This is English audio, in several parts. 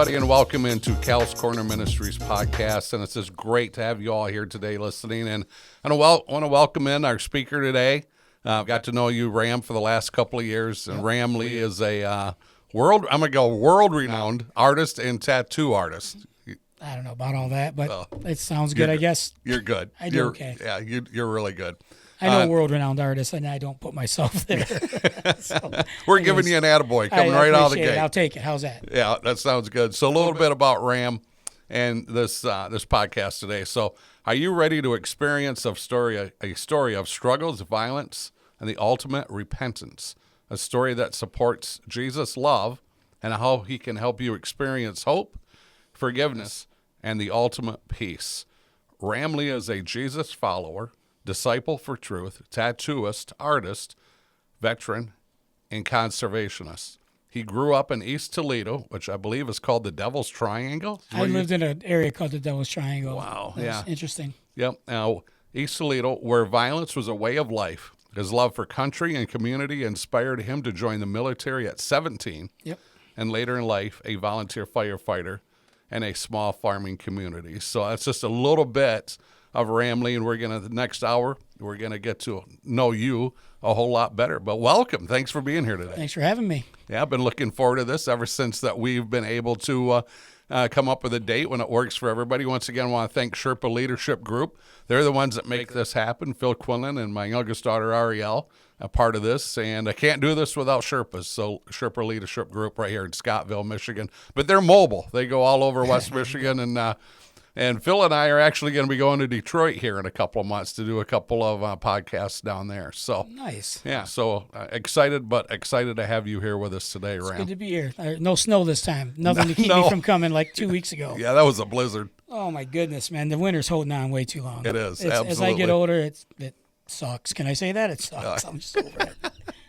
everybody, and welcome into Cal's Corner Ministries podcast. And it's just great to have you all here today listening. And I want to welcome in our speaker today. Got to know you, Ram, for the last couple of years. And Ram Lee is a world-renowned artist and tattoo artist. I don't know about all that, but it sounds good, I guess. You're good. You're okay. Yeah, you're really good. I know world-renowned artists, and I don't put myself there. We're giving you an attaboy coming right out of the gate. I'll take it. How's that? Yeah, that sounds good. So a little bit about Ram and this podcast today. So are you ready to experience a story of struggles, violence, and the ultimate repentance? A story that supports Jesus' love and how he can help you experience hope, forgiveness, and the ultimate peace. Ram Lee is a Jesus follower, disciple for truth, tattooist, artist, veteran, and conservationist. He grew up in East Toledo, which I believe is called the Devil's Triangle. I lived in an area called the Devil's Triangle. Wow, That's interesting. Yep. Now, East Toledo, where violence was a way of life. His love for country and community inspired him to join the military at 17. Yep. And later in life, a volunteer firefighter in a small farming community. So that's just a little bit of Ram Lee, and the next hour, we're going to get to know you a whole lot better. But welcome. Thanks for being here today. Thanks for having me. Yeah, I've been looking forward to this ever since that we've been able to come up with a date when it works for everybody. Once again, I want to thank Sherpa Leadership Group. They're the ones that make this happen. Phil Quinlan and my youngest daughter, Ariel, a part of this. And I can't do this without Sherpas. So Sherpa Leadership Group right here in Scottville, Michigan. But they're mobile. They go all over West Michigan. And Phil and I are actually going to be going to Detroit here in a couple of months to do a couple of podcasts down there. So nice. Yeah, so excited to have you here with us today, Ram. It's good to be here. No snow this time. Nothing to keep me from coming like 2 weeks ago. Yeah, that was a blizzard. Oh, my goodness, man. The winter's holding on way too long. It is, absolutely. As I get older, it sucks. Can I say that? It sucks. I'm just over it.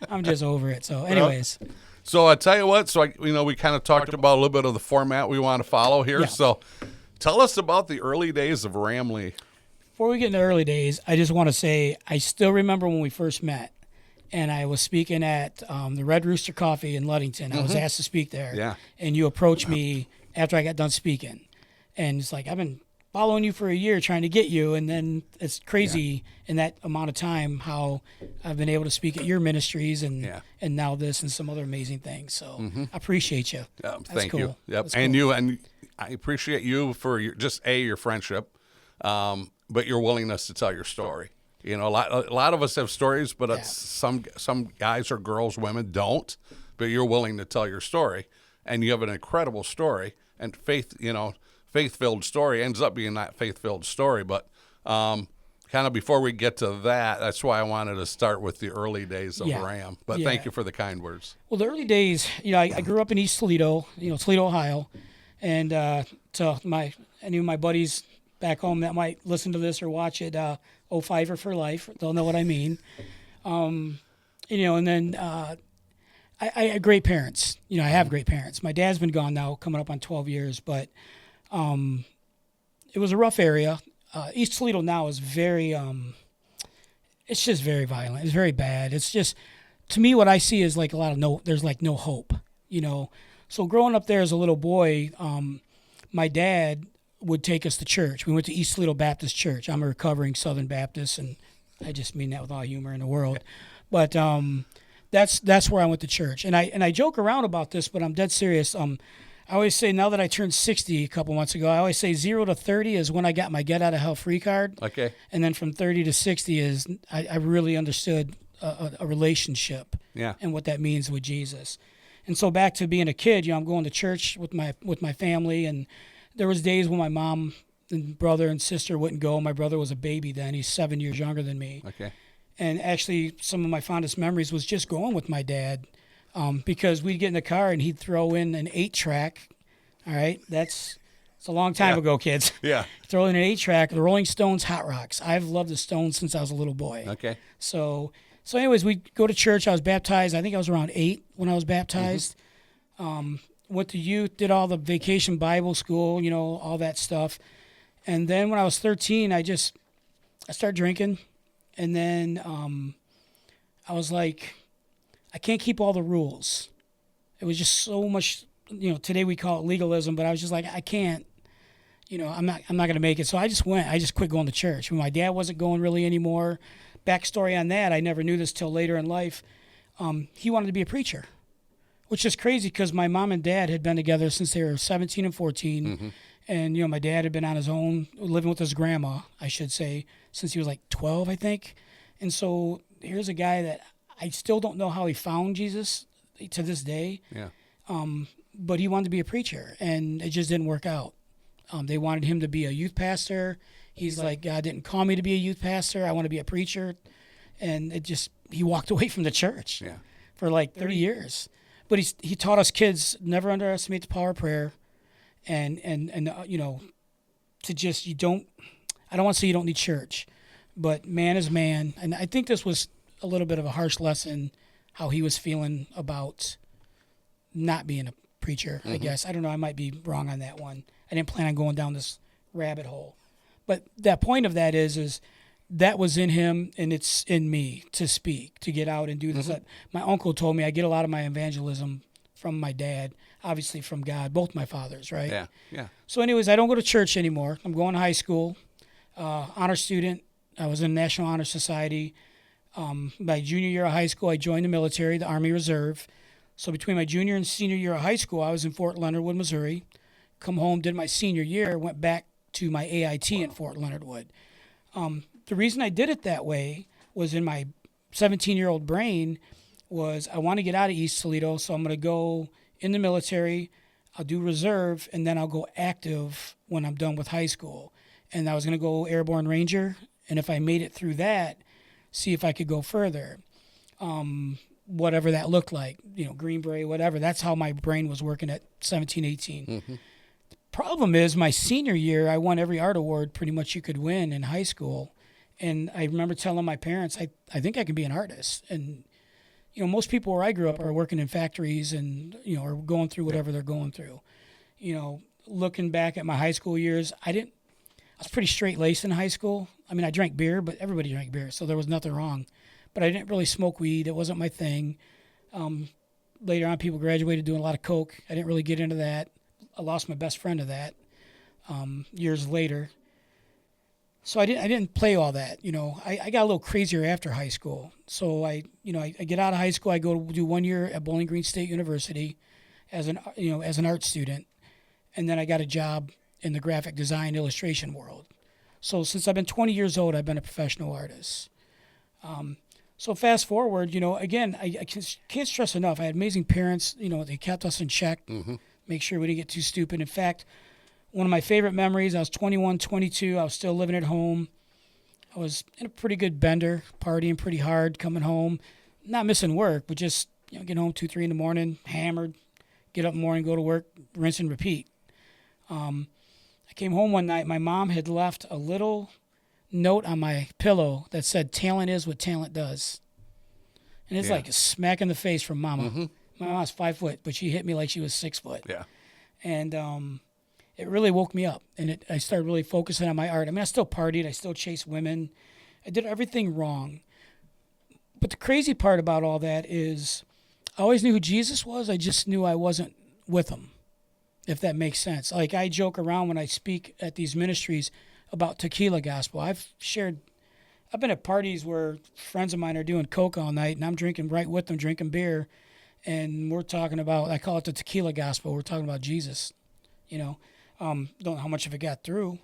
I'm just over it. So anyways. So I tell you what, we kind of talked about a little bit of the format we want to follow here. Yeah. So tell us about the early days of Ram Lee. Before we get into the early days, I just want to say I still remember when we first met, and I was speaking at the Red Rooster Coffee in Ludington. I was asked to speak there, and you approached me after I got done speaking. And it's like, I've been following you for a year trying to get you, and then it's crazy in that amount of time how I've been able to speak at your ministries and now this and some other amazing things. So I appreciate you. Thank cool. you. Yep. That's and cool. you and I appreciate you for your friendship, but your willingness to tell your story. You know, a lot of us have stories, but it's some guys or girls, women don't. But you're willing to tell your story, and you have an incredible story and faith-filled story. Ends up being that faith-filled story, but kind of before we get to that, that's why I wanted to start with the early days of Ram. But thank you for the kind words. Well, the early days, I grew up in East Toledo, Toledo, Ohio. And to any of my buddies back home that might listen to this or watch it, 05er for life, they'll know what I mean. And then I had great parents. I have great parents. My dad's been gone now, coming up on 12 years, but it was a rough area. East Toledo now is very, it's just very violent. It's very bad. It's just, to me, what I see is like there's like no hope, So growing up there as a little boy, my dad would take us to church. We went to East Toledo Baptist Church. I'm a recovering Southern Baptist, and I just mean that with all humor in the world. But that's where I went to church. And I joke around about this, but I'm dead serious. I always say, now that I turned 60 a couple months ago, I always say 0 to 30 is when I got my get out of hell free card. Okay. And then from 30 to 60 is I really understood a relationship and what that means with Jesus. And so back to being a kid, I'm going to church with my family, and there was days when my mom and brother and sister wouldn't go. My brother was a baby then. He's 7 years younger than me. Okay. And actually, some of my fondest memories was just going with my dad because we'd get in the car and he'd throw in an 8-track. All right, it's a long time ago, kids. Yeah. Throw in an 8-track, the Rolling Stones, Hot Rocks. I've loved the Stones since I was a little boy. Okay. So anyways, we'd go to church. I was baptized. I think I was around 8 when I was baptized. Went to youth, did all the vacation Bible school, all that stuff. And then when I was 13, I started drinking. And then I was like, I can't keep all the rules. It was just so much today we call it legalism, but I was just like, I can't, I'm not going to make it. So I just quit going to church. When my dad wasn't going really anymore. Backstory on that, I never knew this till later in life. He wanted to be a preacher, which is crazy because my mom and dad had been together since they were 17 and 14. Mm-hmm. And, my dad had been on his own, living with his grandma, I should say, since he was like 12, I think. And so here's a guy that I still don't know how he found Jesus to this day. Yeah. But he wanted to be a preacher, and it just didn't work out. They wanted him to be a youth pastor. He's like, God didn't call me to be a youth pastor. I want to be a preacher. And he walked away from the church for like 30 years. But he taught us kids, never underestimate the power of prayer. And to just, I don't want to say you don't need church, but man is man. And I think this was a little bit of a harsh lesson, how he was feeling about not being a preacher, I guess. I don't know. I might be wrong on that one. I didn't plan on going down this rabbit hole. But that point of that is that was in him, and it's in me to speak, to get out and do this. My uncle told me I get a lot of my evangelism from my dad, obviously from God, both my fathers, right? Yeah, yeah. So anyways, I don't go to church anymore. I'm going to high school, honor student. I was in National Honor Society. My junior year of high school, I joined the military, the Army Reserve. So between my junior and senior year of high school, I was in Fort Leonard Wood, Missouri. Come home, did my senior year, went back to my AIT in Fort Leonard Wood. The reason I did it that way was in my 17-year-old brain was I want to get out of East Toledo, so I'm going to go in the military, I'll do reserve, and then I'll go active when I'm done with high school. And I was going to go Airborne Ranger, and if I made it through that, see if I could go further. Whatever that looked like, Green Beret, whatever. That's how my brain was working at 17, 18. Mm-hmm. The problem is my senior year, I won every art award pretty much you could win in high school. And I remember telling my parents, I think I can be an artist. And, most people where I grew up are working in factories and, are going through whatever they're going through. Looking back at my high school years, I was pretty straight-laced in high school. I mean, I drank beer, but everybody drank beer, so there was nothing wrong. But I didn't really smoke weed. It wasn't my thing. Later on, people graduated doing a lot of coke. I didn't really get into that. I lost my best friend to that years later. So I didn't play all that. I got a little crazier after high school. So I get out of high school. I go to do 1 year at Bowling Green State University as an art student, and then I got a job in the graphic design illustration world. So since I've been 20 years old, I've been a professional artist. So fast forward, again, I can't stress enough. I had amazing parents. They kept us in check, make sure we didn't get too stupid. In fact, one of my favorite memories, I was 21, 22. I was still living at home. I was in a pretty good bender, partying pretty hard, coming home, not missing work, but just getting home 2, 3 in the morning, hammered, get up in the morning, go to work, rinse and repeat. I came home one night. My mom had left a little note on my pillow that said, "Talent is what talent does." And it's like a smack in the face from Mama. Mm-hmm. My mom's 5 foot, but she hit me like she was 6 foot. Yeah. And it really woke me up. And I started really focusing on my art. I mean, I still partied. I still chased women. I did everything wrong. But the crazy part about all that is I always knew who Jesus was. I just knew I wasn't with him, if that makes sense. Like, I joke around when I speak at these ministries about tequila gospel. I've been at parties where friends of mine are doing coke all night, and I'm drinking right with them, drinking beer, and we're talking about, I call it the tequila gospel. We're talking about Jesus, Don't know how much of it got through.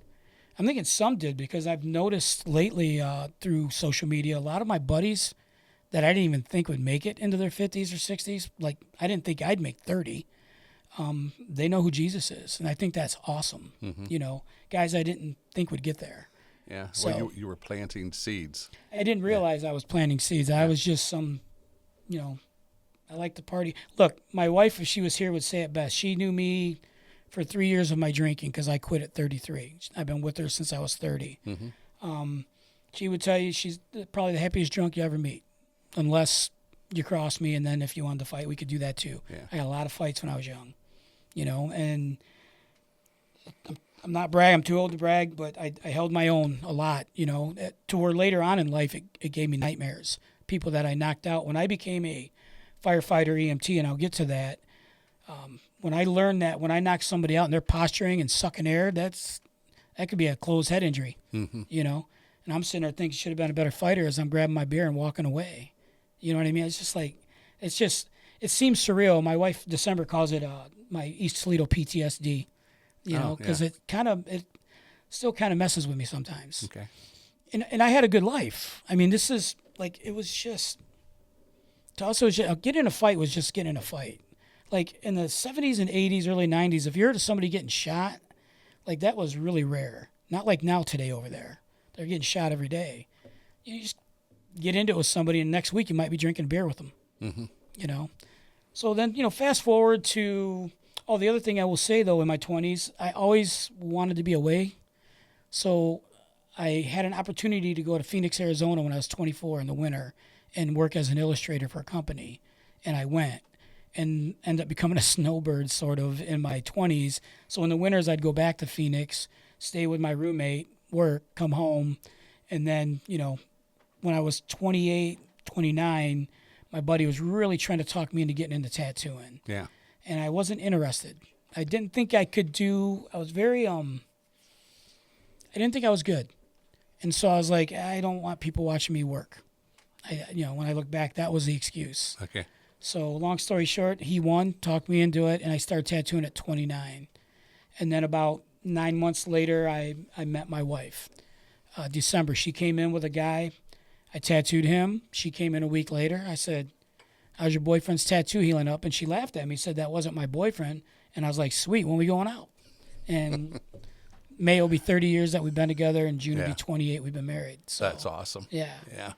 I'm thinking some did, because I've noticed lately through social media, a lot of my buddies that I didn't even think would make it into their 50s or 60s, like I didn't think I'd make 30, they know who Jesus is. And I think that's awesome. Mm-hmm. Guys I didn't think would get there. Yeah. So, well, you were planting seeds. I didn't realize I was planting seeds. I was just I like to party. Look, my wife, if she was here, would say it best. She knew me for 3 years of my drinking because I quit at 33. I've been with her since I was 30. Mm-hmm. She would tell you she's probably the happiest drunk you ever meet, unless you cross me, and then if you wanted to fight, we could do that too. Yeah. I got a lot of fights when I was young, and I'm not bragging. I'm too old to brag, but I held my own a lot, to where later on in life it gave me nightmares. People that I knocked out when I became a firefighter EMT, and I'll get to that. when I learned that when I knock somebody out and they're posturing and sucking air, that could be a closed head injury, you know. And I'm sitting there thinking should have been a better fighter as I'm grabbing my beer and walking away. You know what I mean? It's just like, it seems surreal. My wife, December, calls it my East Toledo PTSD, you know, because it still kind of messes with me sometimes. Okay. And I had a good life. I mean, this is like, it was just, to also get in a fight was just getting in a fight. Like in the 70s and 80s, early 90s, if you heard of somebody getting shot, like that was really rare. Not like now today over there. They're getting shot every day. You just get into it with somebody, and next week you might be drinking beer with them. You know? So then, you know, fast forward to, the other thing I will say, though, in my 20s, I always wanted to be away. So I had an opportunity to go to Phoenix, Arizona when I was 24 in the winter and work as an illustrator for a company. And I went and ended up becoming a snowbird sort of in my 20s. So in the winters, I'd go back to Phoenix, stay with my roommate, work, come home. And then, you know, when I was 28, 29, my buddy was really trying to talk me into getting into tattooing. Yeah. And I wasn't interested. I didn't think I could do, I was very, I didn't think I was good. And so I was like, I don't want people watching me work. When I look back, that was the excuse. Okay. So long story short, he won, talked me into it, and I started tattooing at 29. And then about 9 months later, I met my wife. December, she came in with a guy. I tattooed him. She came in a week later. I said, how's your boyfriend's tattoo healing up? And she laughed at me, said that wasn't my boyfriend. And I was like, sweet, when we going out? And May will be 30 years that we've been together, and June will be 28 we've been married. So That's awesome. yeah. Yeah.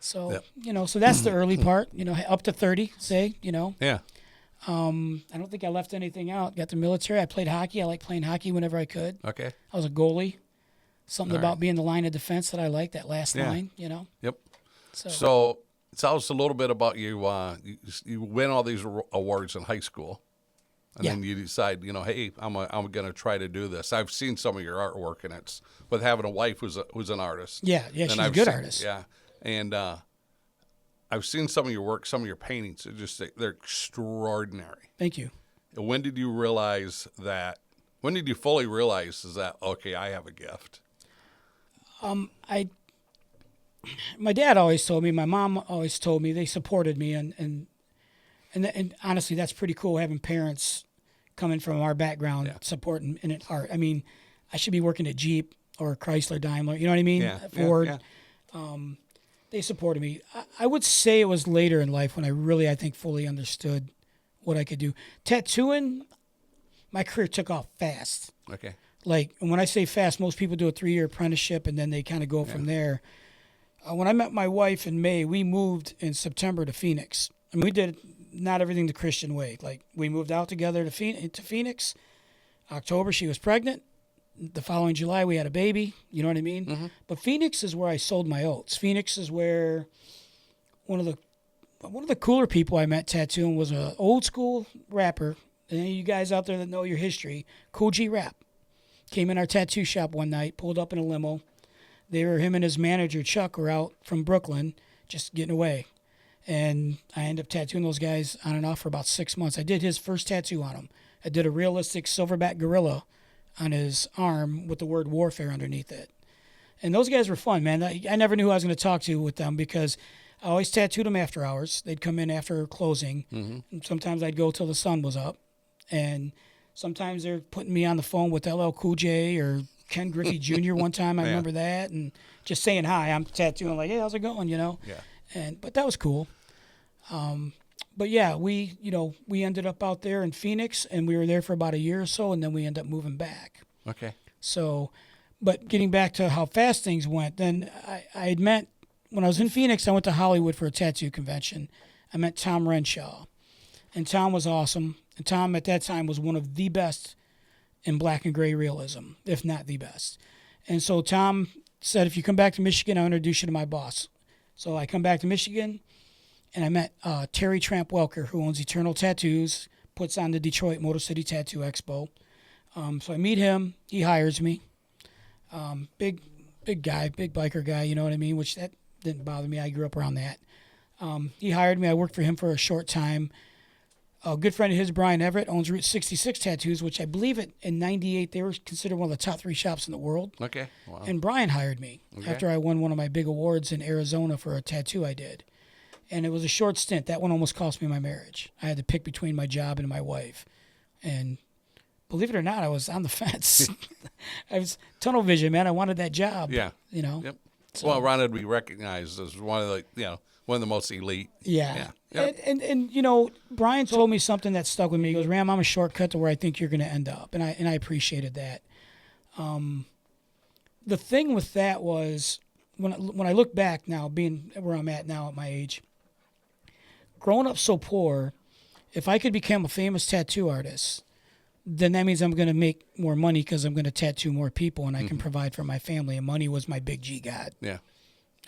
So, you know, so that's the early part, you know, up to 30, say, you know. Yeah. I don't think I left anything out. Got the military. I played hockey. I like playing hockey whenever I could. Okay. I was a goalie. Something All about right. being the line of defense that I liked, that last Yeah. line, you know. Yep. So So tell us a little bit about you. You win all these awards in high school, and Yeah. then you decide, you know, hey, I'm going to try to do this. I've seen some of your artwork, and it's with having a wife who's an artist. yeah, And she's a I've good seen- artist. Yeah, and I've seen some of your work, some of your paintings. They're extraordinary. Thank you. And when did you realize that? When did you fully realize is that okay? I have a gift. My dad always told me, my mom always told me, they supported me, and honestly, that's pretty cool having parents coming from our background supporting in art. I mean, I should be working at Jeep or Chrysler, Daimler. You know what I mean? Yeah. Ford. Yeah. They supported me. I would say it was later in life when I really, I think, fully understood what I could do. Tattooing, my career took off fast. Okay. Like, and when I say fast, most people do a 3-year apprenticeship and then they kind of go from there. When I met my wife in May, we moved in September to Phoenix. I mean, we did not everything the Christian way. Like, we moved out together to Phoenix. October, she was pregnant. The following July, we had a baby. You know what I mean? Mm-hmm. But Phoenix is where I sold my oats. Phoenix is where one of the cooler people I met tattooing was an old school rapper. And you guys out there that know your history, Cool G Rap, came in our tattoo shop one night, pulled up in a limo. Him and his manager, Chuck, were out from Brooklyn just getting away. And I ended up tattooing those guys on and off for about 6 months. I did his first tattoo on him. I did a realistic silverback gorilla on his arm with the word warfare underneath it. And those guys were fun, man. I never knew who I was going to talk to with them because I always tattooed them after hours. They'd come in after closing. Mm-hmm. And sometimes I'd go till the sun was up. And sometimes they're putting me on the phone with LL Cool J or Ken Griffey Jr. one time. I remember that. And just saying hi. I'm tattooing like, hey, how's it going, you know? Yeah. But that was cool. But yeah, we ended up out there in Phoenix, and we were there for about a year or so, and then we ended up moving back. Okay. So, but getting back to how fast things went, then I had met, when I was in Phoenix, I went to Hollywood for a tattoo convention. I met Tom Renshaw, and Tom was awesome. And Tom at that time was one of the best in black and gray realism, if not the best. And so Tom said, if you come back to Michigan, I'll introduce you to my boss. So I come back to Michigan, and I met Terry Tramp Welker, who owns Eternal Tattoos, puts on the Detroit Motor City Tattoo Expo. So I meet him. He hires me. Big guy, big biker guy, you know what I mean? Which that didn't bother me. I grew up around that. He hired me. I worked for him for a short time. A good friend of his, Brian Everett, owns Route 66 Tattoos, which I believe in '98 they were considered one of the top 3 shops in the world. Okay. Wow. And Brian hired me after I won one of my big awards in Arizona for a tattoo I did. And it was a short stint. That one almost cost me my marriage. I had to pick between my job and my wife. And believe it or not, I was on the fence. I was tunnel vision, man. I wanted that job. Yeah. You know? Yep. So, well, wanted to be recognized as one of the, one of the most elite. Yeah. Yep. And Brian told me something that stuck with me. He goes, Ram, I'm a shortcut to where I think you're going to end up. And I appreciated that. The thing with that was when I look back now, being where I'm at now at my age, growing up so poor, if I could become a famous tattoo artist, then that means I'm going to make more money because I'm going to tattoo more people and I can provide for my family. And money was my big G God. Yeah.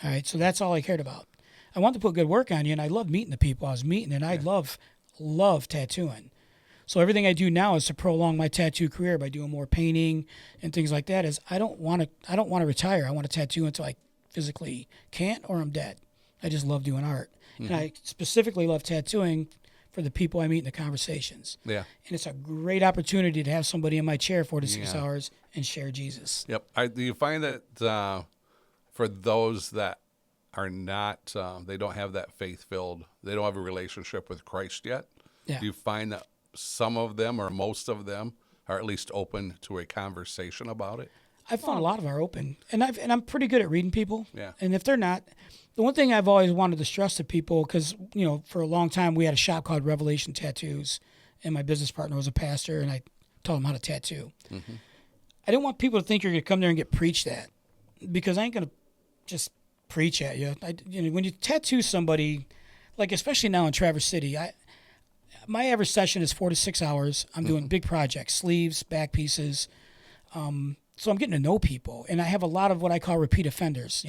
All right. So that's all I cared about. I wanted to put good work on you, and I love meeting the people I was meeting, and I love tattooing. So everything I do now is to prolong my tattoo career by doing more painting and things like that. Is I don't want to retire. I want to tattoo until I physically can't or I'm dead. I just love doing art. And I specifically love tattooing for the people I meet in the conversations. Yeah. And it's a great opportunity to have somebody in my chair 4 to 6 hours and share Jesus. Yep. Do you find that for those that are not, they don't have that faith-filled, they don't have a relationship with Christ yet, do you find that some of them or most of them are at least open to a conversation about it? I've found a lot of them are open, and I'm pretty good at reading people. Yeah. And if they're not, the one thing I've always wanted to stress to people, because for a long time we had a shop called Revelation Tattoos, and my business partner was a pastor, and I taught him how to tattoo. Mm-hmm. I didn't want people to think you're going to come there and get preached at, because I ain't going to just preach at you. When you tattoo somebody, like especially now in Traverse City, my average session is 4 to 6 hours. I'm doing big projects, sleeves, back pieces. So I'm getting to know people, and I have a lot of what I call repeat offenders.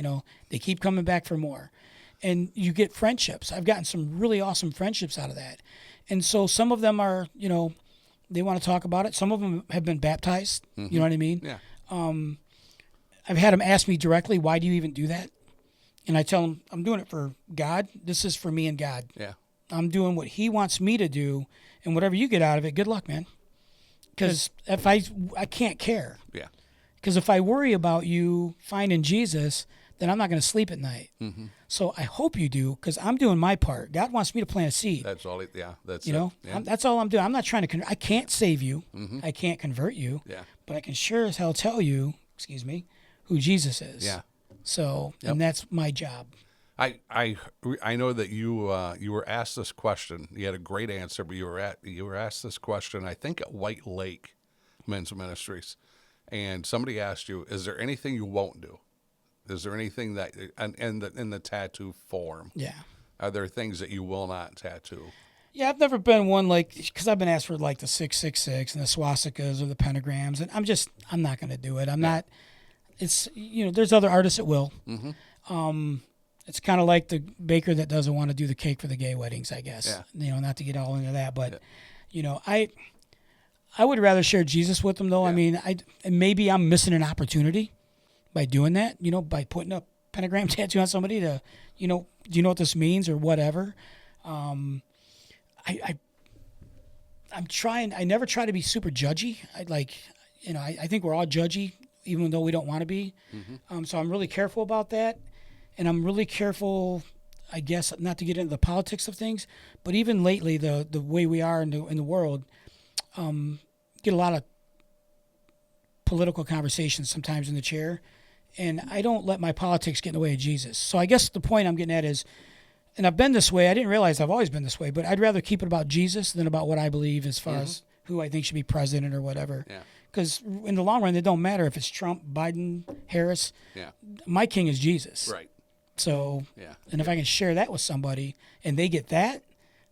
They keep coming back for more, and you get friendships. I've gotten some really awesome friendships out of that, and so some of them are, they want to talk about it. Some of them have been baptized. You know what I mean? Yeah. I've had them ask me directly, "Why do you even do that?" And I tell them, "I'm doing it for God. This is for me and God. Yeah. I'm doing what He wants me to do, and whatever you get out of it, good luck, man. Because if I can't care. Yeah. Because if I worry about you finding Jesus, then I'm not going to sleep at night. Mm-hmm. So I hope you do, because I'm doing my part. God wants me to plant a seed. That's all. That's it. Yeah. That's all I'm doing. I'm not trying to. I can't save you. Mm-hmm. I can't convert you. Yeah. But I can sure as hell tell you, who Jesus is. Yeah. So, and that's my job. I know that you were asked this question. You had a great answer, but you were asked this question, I think, at White Lake Men's Ministries. And somebody asked you, is there anything you won't do? Is there anything that, in the tattoo form? Yeah. Are there things that you will not tattoo? Yeah, I've never been one because I've been asked for the 666 and the swastikas or the pentagrams, and I'm not going to do it. I'm not, it's, there's other artists that will. Mm-hmm. It's kind of like the baker that doesn't want to do the cake for the gay weddings, I guess. Yeah. Not to get all into that, but, I would rather share Jesus with them, though. Yeah. I mean, maybe I'm missing an opportunity by doing that, by putting a pentagram tattoo on somebody to, do you know what this means or whatever? I'm trying. I never try to be super judgy. I think we're all judgy, even though we don't want to be. Mm-hmm. So I'm really careful about that, and I'm really careful, I guess, not to get into the politics of things. But even lately, the way we are in the world. Get a lot of political conversations sometimes in the chair, and I don't let my politics get in the way of Jesus. So I guess the point I'm getting at is, and I've been this way, I didn't realize I've always been this way, but I'd rather keep it about Jesus than about what I believe as far as who I think should be president or whatever. Because in the long run, it don't matter if it's Trump, Biden, Harris. Yeah. My king is Jesus. Right. So, and if I can share that with somebody and they get that,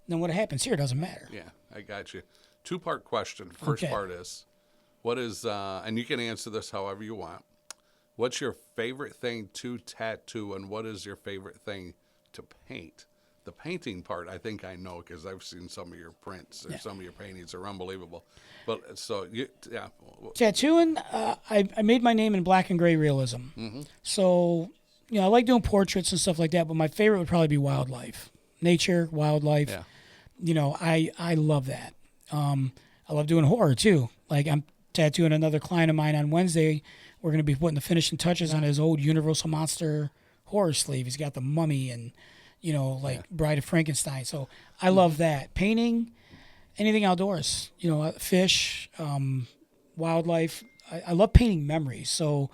then what happens here doesn't matter. Yeah, I got you. 2-part question. First part is, what is, and you can answer this however you want, what's your favorite thing to tattoo, and what is your favorite thing to paint? The painting part, I think I know, because I've seen some of your prints or some of your paintings are unbelievable. But so, tattooing, I made my name in black and gray realism. Mm-hmm. So, I like doing portraits and stuff like that, but my favorite would probably be wildlife. Nature, wildlife. Yeah. I love that. I love doing horror too. Like I'm tattooing another client of mine on Wednesday. We're going to be putting the finishing touches on his old Universal Monster horror sleeve. He's got the Mummy and, Bride of Frankenstein. So I love that. Painting, anything outdoors, fish, wildlife. I love painting memories. So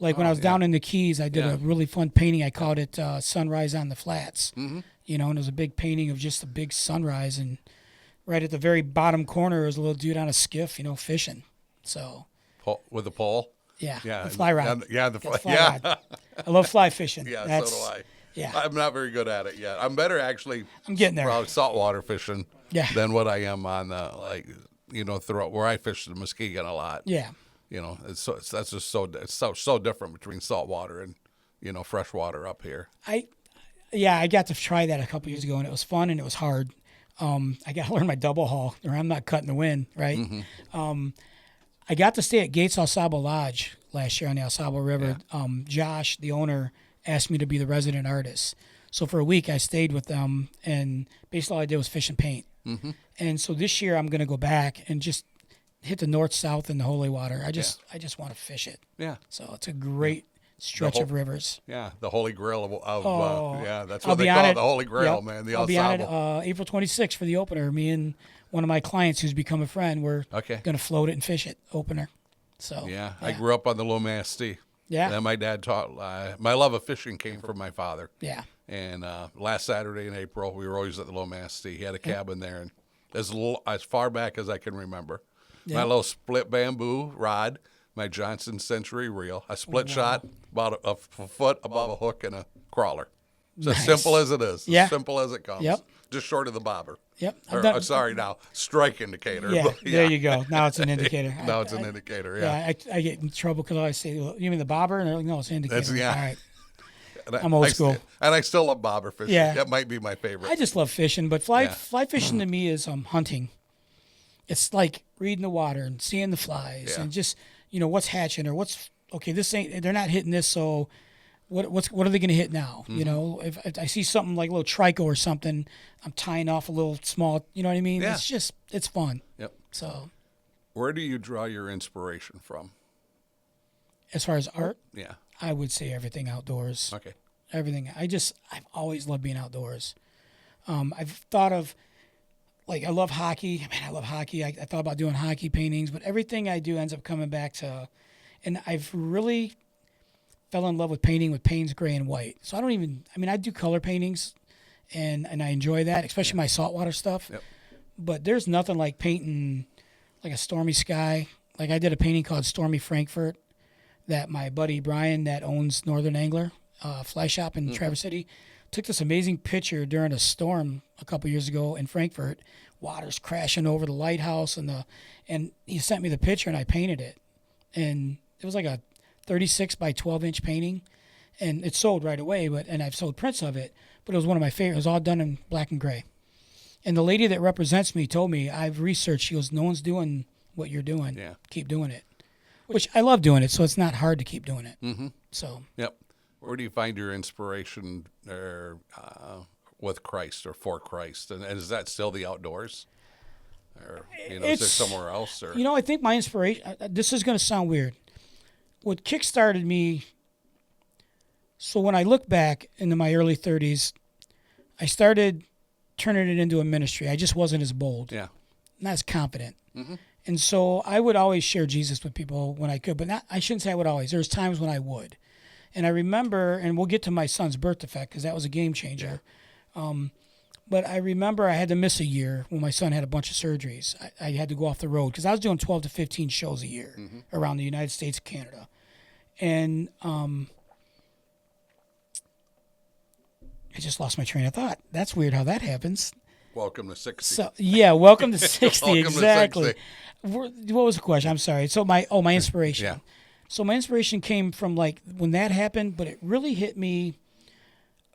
like when I was down in the Keys, I did a really fun painting. I called it Sunrise on the Flats, and it was a big painting of just a big sunrise. And right at the very bottom corner was a little dude on a skiff, fishing. So with a pole? Yeah, Yeah, the fly rod. the fly rod. I love fly fishing. Yeah, so do I. Yeah, I'm not very good at it yet. I'm better actually. I'm getting there. Probably saltwater fishing. Yeah. Than what I am on throughout where I fish the Muskegon a lot. Yeah. That's just so different between saltwater and freshwater up here. I got to try that a couple years ago, and it was fun and it was hard. I got to learn my double haul, or I'm not cutting the wind, right? I got to stay at Gates Al Sabo Lodge last year on the Al Sabo River. Yeah. Josh, the owner, asked me to be the resident artist. So for a week, I stayed with them, and basically all I did was fish and paint. And so this year, I'm going to go back and just hit the north, south, and the holy water. I just want to fish it. Yeah. So it's a great stretch of rivers. Yeah, the Holy Grail of that's I'll what they call it, the Holy Grail, man. The I'll be on it April 26th for the opener. Me and one of my clients who's become a friend, we're going to float it and fish it, opener. So yeah, I grew up on the Lomasty. Yeah. And my dad taught, my love of fishing came from my father. Yeah. And last Saturday in April, we were always at the Lomasty. He had a cabin there, and as far back as I can remember. My little split bamboo rod, my Johnson Century reel, a split shot about a foot above a hook and a crawler. It's as simple as it is. As simple as it comes. Yep. Just short of the bobber. Yep. Strike indicator. Yeah, there you go. Now it's an indicator. Now it's an indicator, yeah. I get in trouble because I say, you mean the bobber? And they're like, no, it's an indicator. All right. I'm old school. And I still love bobber fishing. Yeah. That might be my favorite. I just love fishing, but fly fishing to me is hunting. It's like reading the water and seeing the flies and just, what's hatching or they're not hitting this, so what are they going to hit now? If I see something like a little trico or something, I'm tying off a little small, you know what I mean? Yeah. It's fun. Yep. So where do you draw your inspiration from? As far as art? Yeah. I would say everything outdoors. Okay. Everything. I've always loved being outdoors. I've thought of, I love hockey. Man, I love hockey. I thought about doing hockey paintings, but everything I do ends up coming back to, and I've really fell in love with painting with Payne's gray and white. So I do color paintings, and I enjoy that, especially my saltwater stuff. Yep. But there's nothing like painting like a stormy sky. Like I did a painting called Stormy Frankfurt that my buddy Brian, that owns Northern Angler Fly Shop in Traverse City, took this amazing picture during a storm a couple years ago in Frankfurt. Water's crashing over the lighthouse, and he sent me the picture, and I painted it. And it was like a 36 by 12 inch painting, and it sold right away. And I've sold prints of it, but it was one of my favorites. It was all done in black and gray. And the lady that represents me told me, I've researched. She goes, no one's doing what you're doing. Yeah. Keep doing it. Which I love doing it, so it's not hard to keep doing it. Mm-hmm. So. Yep. Where do you find your inspiration with Christ or for Christ? And is that still the outdoors? Or, is there somewhere else? Or? I think my inspiration, this is going to sound weird. What kickstarted me, so when I look back into my early 30s, I started turning it into a ministry. I just wasn't as bold. Yeah. Not as confident. Mm-hmm. And so I would always share Jesus with people when I could, but I shouldn't say I would always. There was times when I would. And I remember, and we'll get to my son's birth defect because that was a game changer. Yeah. But I remember I had to miss a year when my son had a bunch of surgeries. I had to go off the road because I was doing 12 to 15 shows a year around the United States and Canada. And I just lost my train of thought. That's weird how that happens. Welcome to 60. So, yeah, welcome to 60, welcome exactly. To 60. What was the question? I'm sorry. So my inspiration. Yeah. So my inspiration came from when that happened, but it really hit me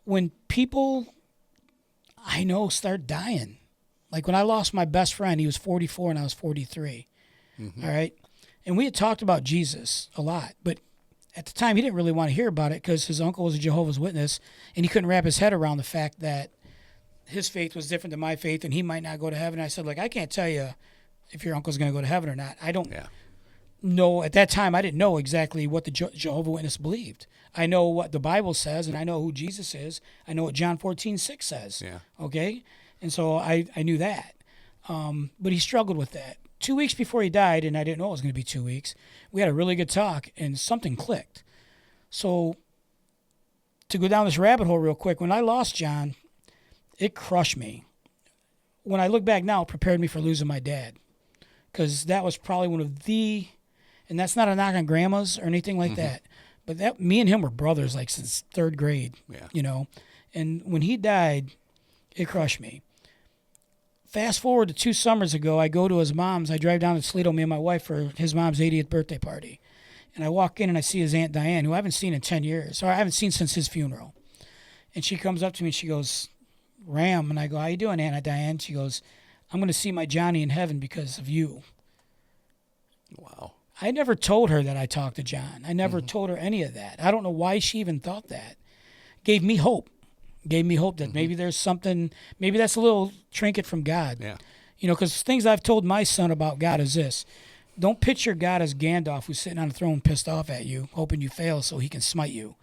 when people I know start dying. Like when I lost my best friend, he was 44 and I was 43. Mm-hmm. All right. And we had talked about Jesus a lot, but at the time he didn't really want to hear about it because his uncle was a Jehovah's Witness and he couldn't wrap his head around the fact that his faith was different than my faith, and he might not go to heaven. I said, like, I can't tell you if your uncle's going to go to heaven or not. I don't know. At that time, I didn't know exactly what the Jehovah's Witness believed. I know what the Bible says, and I know who Jesus is. I know what John 14:6 says. Yeah. Okay? And so I knew that. But he struggled with that. 2 weeks before he died, and I didn't know it was going to be 2 weeks, we had a really good talk, and something clicked. So to go down this rabbit hole real quick, when I lost John, it crushed me. When I look back now, it prepared me for losing my dad, because that was probably one of the, and that's not a knock on grandmas or anything like that, but that me and him were brothers like since third grade, you know. And when he died, it crushed me. Fast forward to 2 summers ago, I go to his mom's. I drive down to Toledo, me and my wife, for his mom's 80th birthday party. And I walk in and I see his Aunt Diane, who I haven't seen in 10 years, or I haven't seen since his funeral. And she comes up to me and she goes, Ram, and I go, how you doing, Aunt Diane? She goes, I'm going to see my Johnny in heaven because of you. Wow. I never told her that I talked to John. I never told her any of that. I don't know why she even thought that. Gave me hope. Gave me hope that maybe there's something, maybe that's a little trinket from God. Yeah. You know, because things I've told my son about God is this. Don't picture God as Gandalf who's sitting on a throne pissed off at you, hoping you fail so he can smite you.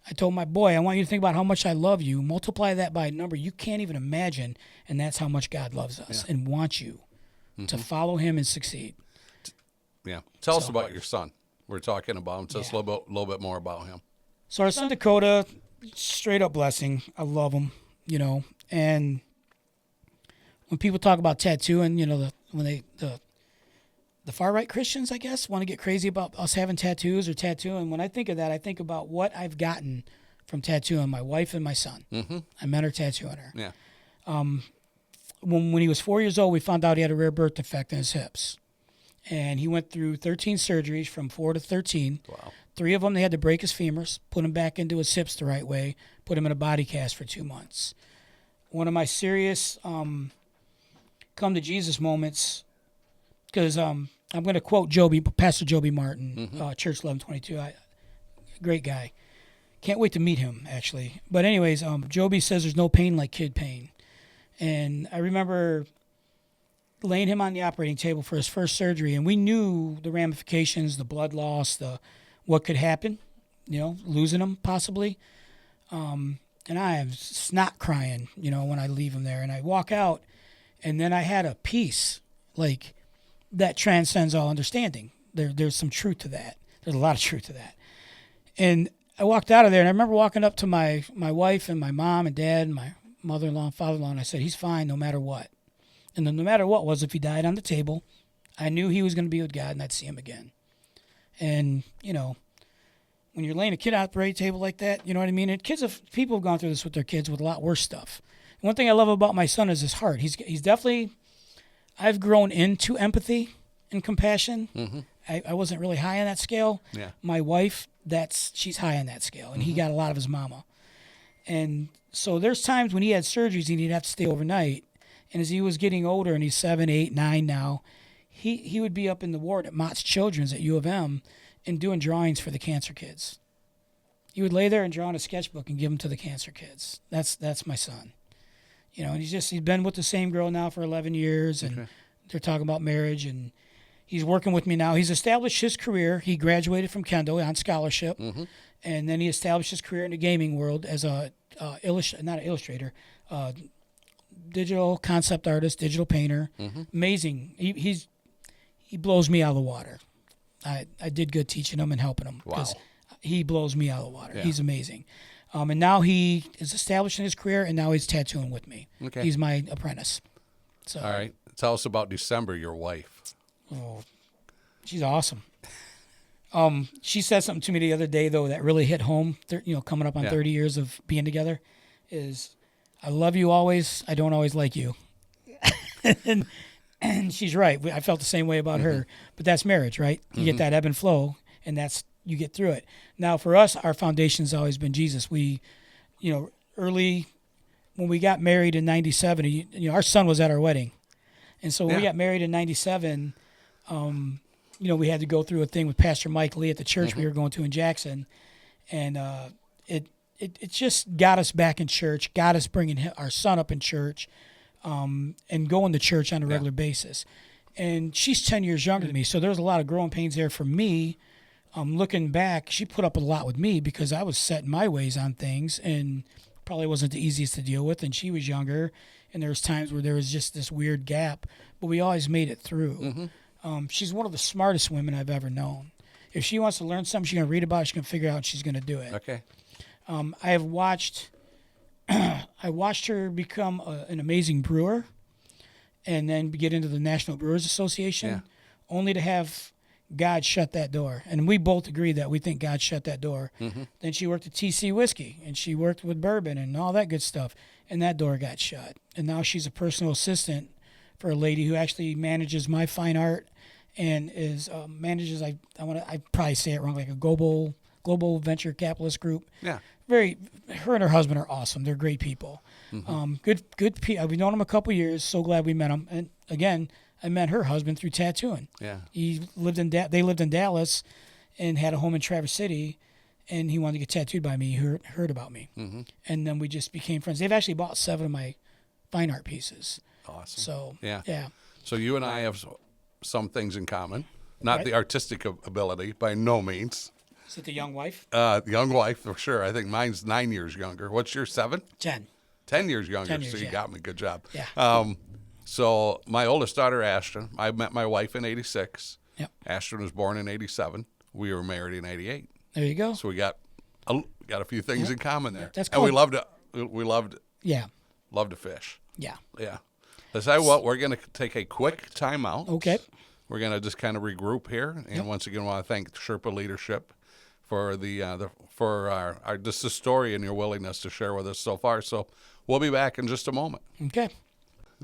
I told my boy, I want you to think about how much I love you. Multiply that by a number you can't even imagine, and that's how much God loves us and wants you to follow him and succeed. Yeah. Tell us about your son. We're talking about him. Tell us a little bit more about him. So our son Dakota, straight up blessing. I love him, you know. And when people talk about tattooing, you know, the far right Christians, I guess, want to get crazy about us having tattoos or tattooing. When I think of that, I think about what I've gotten from tattooing my wife and my son. I met her tattooing her. Yeah. When he was 4 years old, we found out he had a rare birth defect in his hips. And he went through 13 surgeries from 4 to 13. Wow. 3 of them, they had to break his femurs, put him back into his hips the right way, put him in a body cast for 2 months. One of my serious come to Jesus moments, because I'm going to quote Pastor Joby Martin, Church 1122. Great guy. Can't wait to meet him, actually. But anyways, Joby says there's no pain like kid pain. And I remember laying him on the operating table for his first surgery, and we knew the ramifications, the blood loss, what could happen, you know, losing him possibly. And I am snot crying, you know, when I leave him there. And I walk out, and then I had a peace, like, that transcends all understanding. There's some truth to that. There's a lot of truth to that. And I walked out of there, and I remember walking up to my wife and my mom and dad and my mother-in-law and father-in-law, and I said, he's fine no matter what. And the no matter what was if he died on the table, I knew he was going to be with God and I'd see him again. And, you know, when you're laying a kid out at the operating table like that, you know what I mean? And people have gone through this with their kids with a lot worse stuff. And one thing I love about my son is his heart. He's definitely, I've grown into empathy and compassion. I wasn't really high on that scale. Yeah. My wife, she's high on that scale, and he got a lot of his mama. And so there's times when he had surgeries and he'd have to stay overnight. And as he was getting older, and he's 7, 8, 9 now, he would be up in the ward at Mott's Children's at U of M and doing drawings for the cancer kids. He would lay there and draw in a sketchbook and give them to the cancer kids. That's my son. You know, and he's been with the same girl now for 11 years, and they're talking about marriage, and he's working with me now. He's established his career. He graduated from Kendall on scholarship, and then he established his career in the gaming world as not an illustrator, digital concept artist, digital painter. Amazing. He blows me out of the water. I did good teaching him and helping him because he blows me out of the water. Yeah. He's amazing. And now he is establishing his career, and now he's tattooing with me. Okay. He's my apprentice. So, all right. Tell us about December, your wife. Oh, she's awesome. She said something to me the other day, though, that really hit home, coming up on 30 years of being together, is I love you always. I don't always like you. and she's right. I felt the same way about her. But that's marriage, right? You get that ebb and flow, and you get through it. Now, for us, our foundation's always been Jesus. We, early when we got married in 97, our son was at our wedding. And so when we got married in 97, we had to go through a thing with Pastor Mike Lee at the church we were going to in Jackson. And it just got us back in church, got us bringing our son up in church, and going to church on a regular basis. And she's 10 years younger than me, so there's a lot of growing pains there for me. Looking back, she put up a lot with me because I was set in my ways on things and probably wasn't the easiest to deal with, and she was younger, and there was times where there was just this weird gap, but we always made it through. She's one of the smartest women I've ever known. If she wants to learn something, she's going to read about it, she's going to figure out she's going to do it. Okay. I have watched I watched her become an amazing brewer and then get into the National Brewers Association, only to have God shut that door. And we both agree that we think God shut that door. Then she worked at TC Whiskey, and she worked with bourbon and all that good stuff, and that door got shut. And now she's a personal assistant for a lady who actually manages my fine art and is manages, I probably say it wrong, like a global venture capitalist group. Yeah. Her and her husband are awesome. They're great people. Good people. We've known them a couple years. So glad we met them. And again, I met her husband through tattooing. Yeah. They lived in Dallas and had a home in Traverse City, and he wanted to get tattooed by me. He heard about me. And then we just became friends. They've actually bought 7 of my fine art pieces. Awesome. So, yeah. So you and I have some things in common. Not the artistic ability, by no means. Is it the young wife? Young wife, for sure. I think mine's 9 years younger. What's your 7? 10. 10 years younger. 10 years, so you got me. Good job. Yeah. So my oldest daughter, Ashton, I met my wife in 86. Yep. Ashton was born in 87. We were married in 88. There you go. So we got a few things in common there. That's cool. And we loved to fish. Yeah. Yeah. Let's tell you what, we're going to take a quick timeout. Okay. We're going to just kind of regroup here. And once again, I want to thank Sherpa Leadership for our just the story and your willingness to share with us so far. So we'll be back in just a moment. Okay.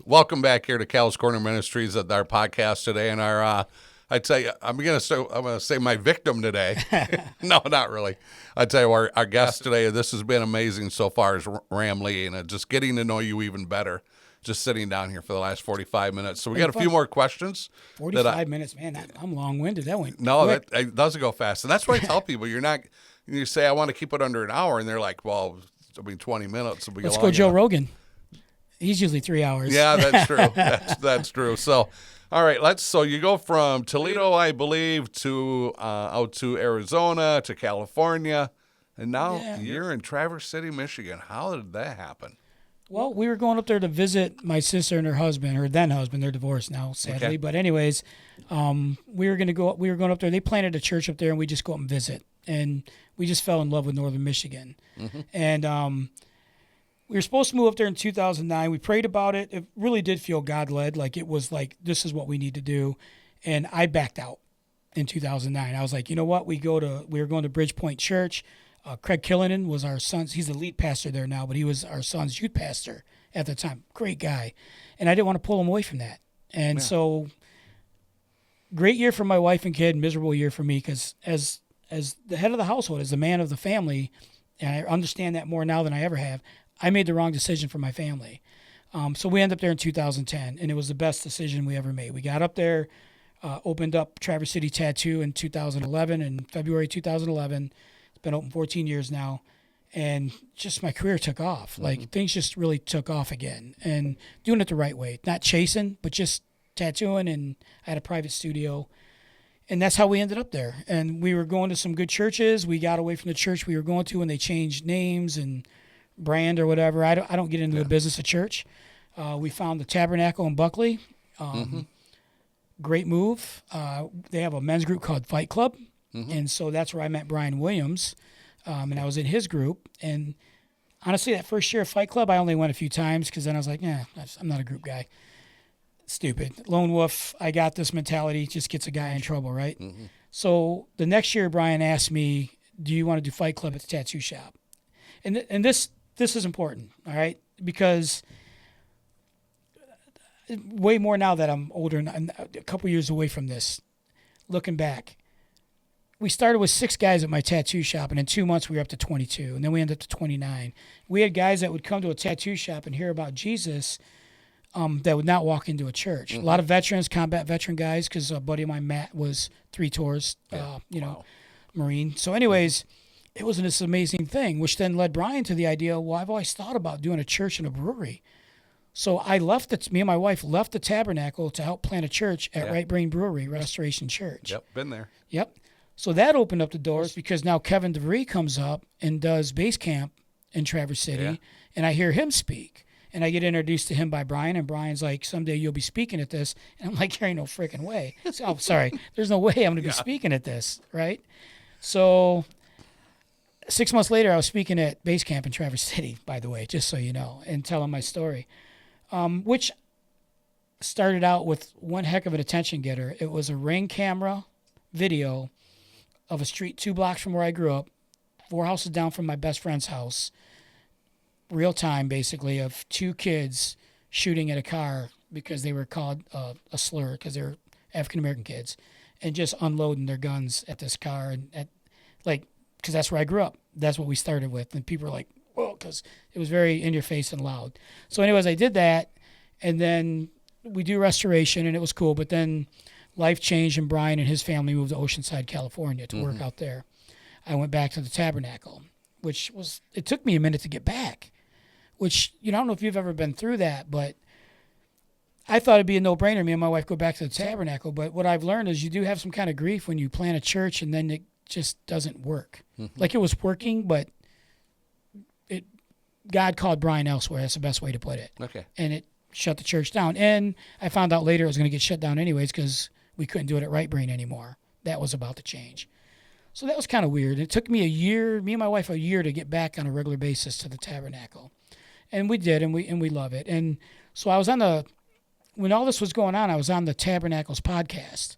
Welcome back here to Cal's Corner Ministries at our podcast today, and our I'd say I'm gonna say my victim today. No, not really. I'd tell you our guest today. This has been amazing so far, is Ram Lee, and just getting to know you even better. Just sitting down here for the last 45 minutes. So we got a few more questions. 45 minutes, man. I'm long-winded. That went quick. That doesn't go fast, and that's what I tell people. You say I want to keep it under an hour, and they're like, well, 20 minutes will be. Let's go, Joe Rogan. He's usually 3 hours. Yeah, that's true. That's true. So, all right, so you go from Toledo, I believe, to out to Arizona, to California, and now you're in Traverse City, Michigan. How did that happen? Well, we were going up there to visit my sister and her husband, her then husband. They're divorced now, sadly. Okay. But anyways, we were going up there. They planted a church up there, and we just go up and visit. And we just fell in love with Northern Michigan. And we were supposed to move up there in 2009. We prayed about it. It really did feel God-led. Like it was like, this is what we need to do. And I backed out in 2009. I was like, you know what? We were going to Bridgepoint Church. Craig Killinan was our son's. He's the lead pastor there now, but he was our son's youth pastor at the time. Great guy. And I didn't want to pull him away from that. And so great year for my wife and kid, miserable year for me because as the head of the household, as the man of the family, and I understand that more now than I ever have, I made the wrong decision for my family. So we ended up there in 2010, and it was the best decision we ever made. We got up there, opened up Traverse City Tattoo in 2011, in February 2011. It's been open 14 years now, and just my career took off. Like things just really took off again, and doing it the right way, not chasing, but just tattooing. And I had a private studio, and that's how we ended up there. And we were going to some good churches. We got away from the church we were going to, and they changed names and brand or whatever. I don't get into the business of church. We found the Tabernacle in Buckley. Great move. They have a men's group called Fight Club. And so that's where I met Brian Williams, and I was in his group. And honestly, that first year of Fight Club, I only went a few times because then I was like, I'm not a group guy. Stupid. Lone wolf, I got this mentality, just gets a guy in trouble, right? So the next year, Brian asked me, do you want to do Fight Club at the tattoo shop? And this is important, all right? Because way more now that I'm older and a couple years away from this, looking back, we started with 6 guys at my tattoo shop, and in 2 months we were up to 22, and then we ended up to 29. We had guys that would come to a tattoo shop and hear about Jesus that would not walk into a church. A lot of veterans, combat veteran guys, because a buddy of mine, Matt, was 3 tours, Marine. So anyways, it was this amazing thing, which then led Brian to the idea, well, I've always thought about doing a church and a brewery. So me and my wife left the Tabernacle to help plant a church at Right Brain Brewery, Restoration Church. Yep, been there. Yep. So that opened up the doors because now Kevin DeVries comes up and does base camp in Traverse City, and I hear him speak. And I get introduced to him by Brian, and Brian's like, someday you'll be speaking at this. And I'm like, there ain't no freaking way. So, oh, sorry. There's no way I'm going to be speaking at this, right? So 6 months later, I was speaking at base camp in Traverse City, by the way, just so you know, and telling my story, which started out with one heck of an attention getter. It was a Ring camera video of a street 2 blocks from where I grew up, 4 houses down from my best friend's house, real time, basically, of 2 kids shooting at a car because they were called a slur because they were African-American kids, and just unloading their guns at this car. And because that's where I grew up. That's what we started with. And people were like, whoa, because it was very in your face and loud. So anyways, I did that, and then we do restoration, and it was cool. But then life changed, and Brian and his family moved to Oceanside, California to work out there. I went back to the Tabernacle, it took me a minute to get back, which, I don't know if you've ever been through that, but I thought it'd be a no-brainer. Me and my wife go back to the Tabernacle, but what I've learned is you do have some kind of grief when you plant a church and then it just doesn't work. Like it was working, but God called Brian elsewhere. That's the best way to put it. Okay. And it shut the church down. And I found out later it was going to get shut down anyways because we couldn't do it at Right Brain anymore. That was about to change. So that was kind of weird. It took me me and my wife, a year to get back on a regular basis to the Tabernacle. And we did, and we love it. And so I was when all this was going on, I was on the Tabernacle's podcast,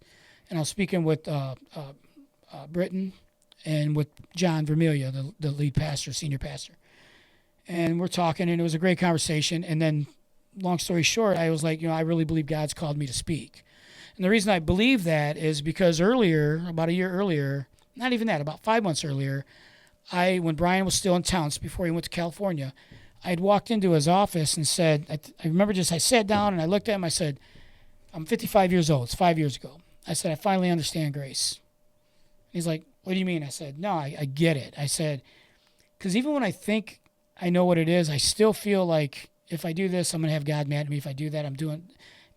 and I was speaking with Britton and with John Vermelia, the lead pastor, senior pastor. And we're talking, and it was a great conversation. And then, long story short, I was like, I really believe God's called me to speak. And the reason I believe that is because earlier, about a year earlier, not even that, about 5 months earlier, when Brian was still in town, before he went to California, I had walked into his office and said, I remember I sat down and I looked at him, I said, I'm 55 years old, it's 5 years ago. I said, I finally understand grace. He's like, what do you mean? I said, no, I get it. I said, because even when I think I know what it is, I still feel like if I do this, I'm going to have God mad at me. If I do that, I'm doing,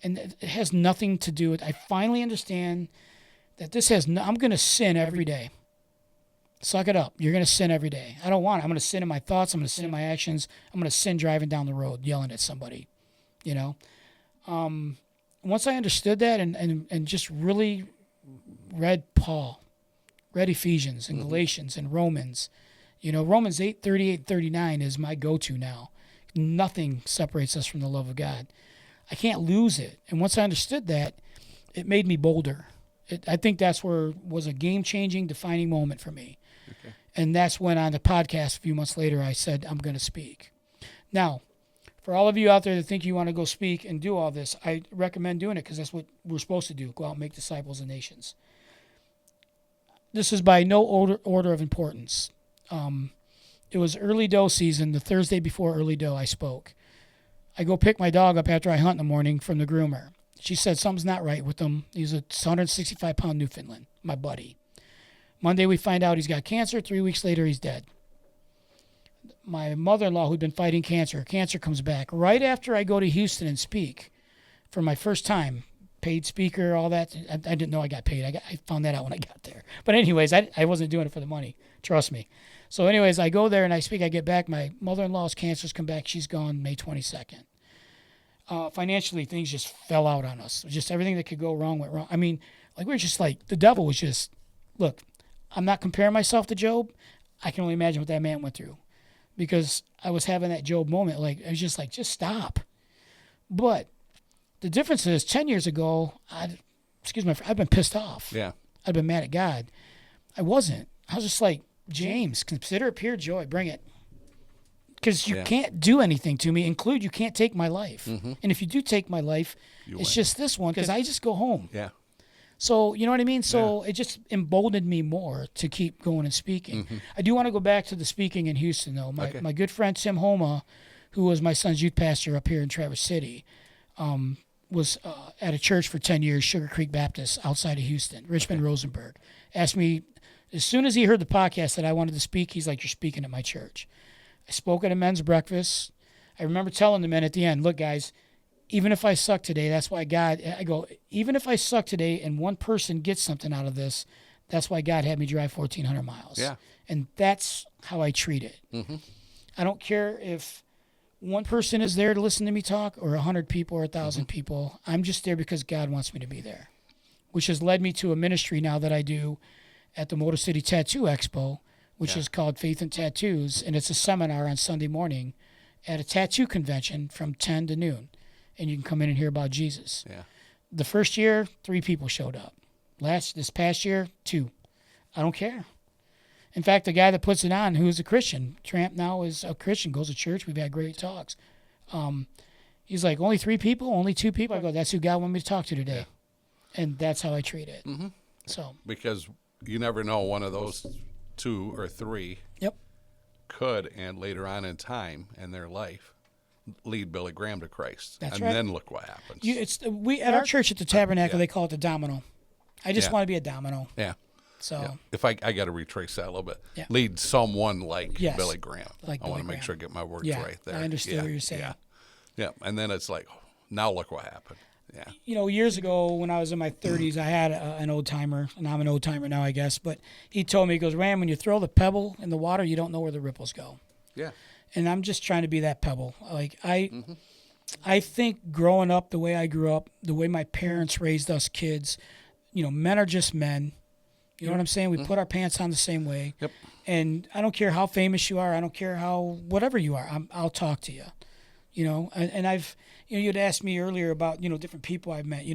and it has nothing to do with, I finally understand that I'm going to sin every day. Suck it up. You're going to sin every day. I don't want it. I'm going to sin in my thoughts. I'm going to sin in my actions. I'm going to sin driving down the road, yelling at somebody, Once I understood that and just really read Paul, read Ephesians and Galatians and Romans, Romans 8:38-39 is my go-to now. Nothing separates us from the love of God. I can't lose it. And once I understood that, it made me bolder. I think that's where was a game-changing, defining moment for me. Okay. And that's when on the podcast a few months later, I said, I'm going to speak. Now, for all of you out there that think you want to go speak and do all this, I recommend doing it because that's what we're supposed to do, go out and make disciples of nations. This is by no order of importance. It was early doe season. The Thursday before early doe, I spoke. I go pick my dog up after I hunt in the morning from the groomer. She said something's not right with him. He's a 165-pound Newfoundland, my buddy. Monday we find out he's got cancer. 3 weeks later, he's dead. My mother-in-law, who'd been fighting cancer comes back. Right after I go to Houston and speak for my first time, paid speaker, all that. I didn't know I got paid. I found that out when I got there. But anyways, I wasn't doing it for the money. Trust me. So anyways, I go there and I speak. I get back. My mother-in-law's cancer's come back. She's gone May 22nd. Financially, things just fell out on us. Just everything that could go wrong went wrong. I mean, we're just the devil was just, look, I'm not comparing myself to Job. I can only imagine what that man went through because I was having that Job moment. I was just just stop. But the difference is 10 years ago, I've been pissed off. Yeah. I'd been mad at God. I wasn't. I was just James, consider it pure joy. Bring it. Because you can't do anything to me, you can't take my life. Mm-hmm. And if you do take my life, it's just this one, because I just go home. Yeah. So, you know what I mean? So it just emboldened me more to keep going and speaking. Mm-hmm. I do want to go back to the speaking in Houston, though. My good friend Tim Homa, who was my son's youth pastor up here in Traverse City, was at a church for 10 years, Sugar Creek Baptist, outside of Houston, Richmond Rosenberg. Asked me As soon as he heard the podcast that I wanted to speak, he's like, "You're speaking at my church." I spoke at a men's breakfast. I remember telling the men at the end, "Look, guys, even if I suck today, that's why God," I go, "even if I suck today and one person gets something out of this, that's why God had me drive 1,400 miles." Yeah. And that's how I treat it. I don't care if one person is there to listen to me talk or 100 people or 1,000 people. I'm just there because God wants me to be there, which has led me to a ministry now that I do at the Motor City Tattoo Expo, which is called Faith and Tattoos, and it's a seminar on Sunday morning at a tattoo convention from 10 to noon, and you can come in and hear about Jesus. Yeah. The first year, 3 people showed up. This past year, 2. I don't care. In fact, the guy that puts it on, who's a Christian, Tramp now is a Christian, goes to church. We've had great talks. He's like, only 3 people, only 2 people. I go, that's who God wanted me to talk to today. Yeah. And that's how I treat it. So Because you never know, one of those 2 or 3 could, and later on in time in their life, lead Billy Graham to Christ. That's and right. then look what happens. We at our church at the Tabernacle, they call it the domino. I just want to be a domino. Yeah. So if I got to retrace that a little bit, Yeah. lead someone like Yes. Billy Graham. Like I want Billy to make Graham. sure I get my words Yeah, right there. I understand what you're saying. Yeah. And then it's like, now look what happened. Yeah. Years ago when I was in my 30s, I had an old timer, and I'm an old timer now, I guess. But he told me, he goes, "Ram, when you throw the pebble in the water, you don't know where the ripples go." Yeah. And I'm just trying to be that pebble. Like I think growing up the way I grew up, the way my parents raised us kids, men are just men. You know what I'm saying? We put our pants on the same way. Yep. And I don't care how famous you are. I don't care whatever you are. I'll talk to you. And I've, you'd asked me earlier about, different people I've met.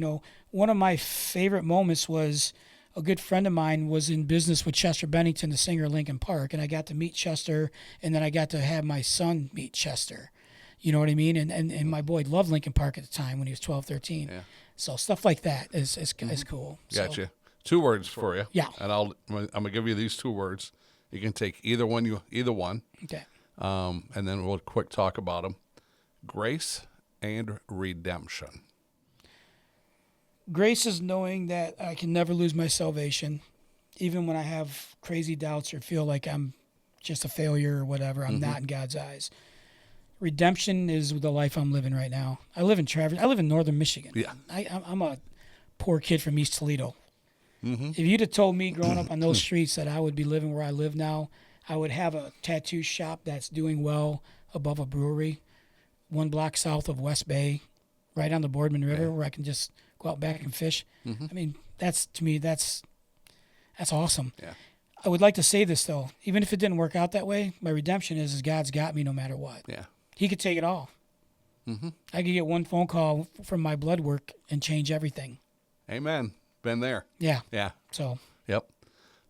One of my favorite moments was a good friend of mine was in business with Chester Bennington, the singer of Linkin Park. And I got to meet Chester, and then I got to have my son meet Chester. You know what I mean? And my boy loved Linkin Park at the time when he was 12, 13. Yeah. So stuff like that is cool. Gotcha. So, 2 words for you. Yeah. And I'm gonna give you these 2 words. You can take either one. okay. And then we'll quick talk about them. Grace and redemption. Grace is knowing that I can never lose my salvation, even when I have crazy doubts or feel like I'm just a failure or whatever. I'm not in God's eyes. Redemption is the life I'm living right now. I live in northern Michigan. Yeah. I'm a poor kid from East Toledo. If you'd have told me growing up on those streets that I would be living where I live now, I would have a tattoo shop that's doing well above a brewery, 1 block south of West Bay, right on the Boardman River, where I can just go out back and fish. I mean, that's awesome. Yeah. I would like to say this, though. Even if it didn't work out that way, my redemption is God's got me no matter what. Yeah. He could take it all. I could get 1 phone call from my blood work and change everything. Amen. Been there. Yeah. Yeah. So Yep.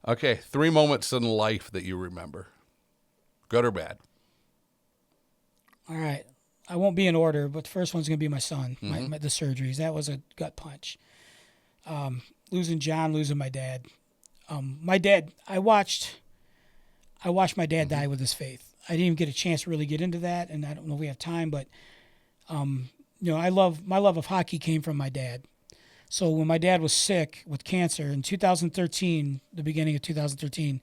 Okay. 3 moments in life that you remember, good or bad. All right. I won't be in order, but the first one's going to be my son, the surgeries. That was a gut punch. Losing John, losing my dad. My dad, I watched my dad die with his faith. I didn't even get a chance to really get into that, and I don't know if we have time, but my love of hockey came from my dad. So when my dad was sick with cancer in 2013, the beginning of 2013,